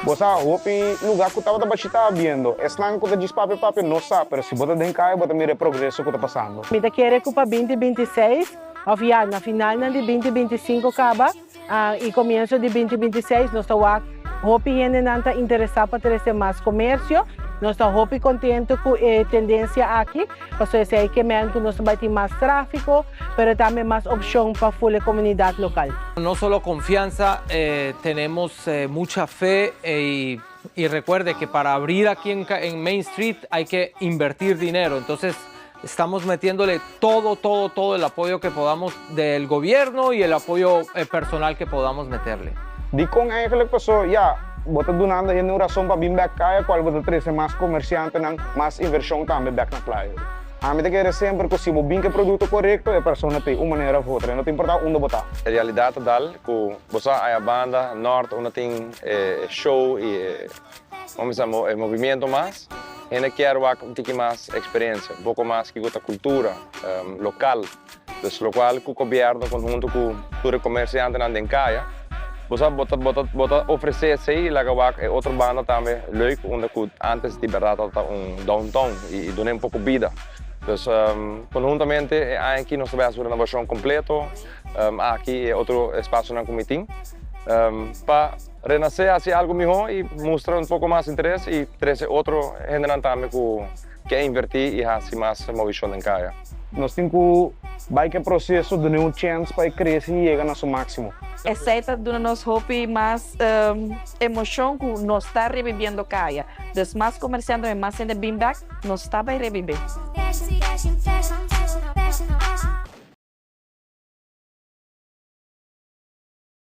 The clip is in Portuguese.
Bosa, hopi lugar que estava está viendo. Es lang que diz papi, não sabe, pero se bota dentro cai, bota mira progresso que está passando. Mita quer para 2026, ou já na final de 2025 acaba, e começo de 2026 nós estamos hopi nanta interessado para ter mais comércio. Nós estamos hopi contente com a tendência aqui, porque se aí que nós vai ter mais tráfego, mas também mais opção para a comunidade local. No solo confianza, tenemos mucha fe y recuerde que para abrir aquí en Main Street hay que invertir dinero. Entonces estamos metiéndole todo el apoyo que podamos del gobierno y el apoyo personal que podamos meterle. Di con eigenlijk pasó, ya, bota donando a razão para vir back kaya, qual bota trazer mais comerciante, mais inversão também back na playa. A mim quer sempre que se o bem que produto correto, a pessoa tem uma maneira ou outra, não tem importância onde botar. A realidade dal que você a banda norte onde tem show e vamos dizer movimento mais, ainda quero um pouco mais experiência, um pouco mais que a cultura local, dus local que o governo conjunto com o comerciante na Dencaia. Você bota oferecer isso aí, lá é outra banda também, leuk, onde antes de verdade downtown e donar um pouco vida. Então, conjuntamente, aqui nós temos uma inovação completa, aqui é outro espaço na comitim, para renascer assim algo melhor e mostrar um pouco mais interesse e trazer outro gente também que quer invertir e assim mais movimento em Caia. Nós temos que processo de um chance para crescer e chegar no seu máximo. Essa do nosso hobby mais emoção que nós está revivendo Caia. Dos mais comerciantes, mais ainda bem back, nós está vai reviver.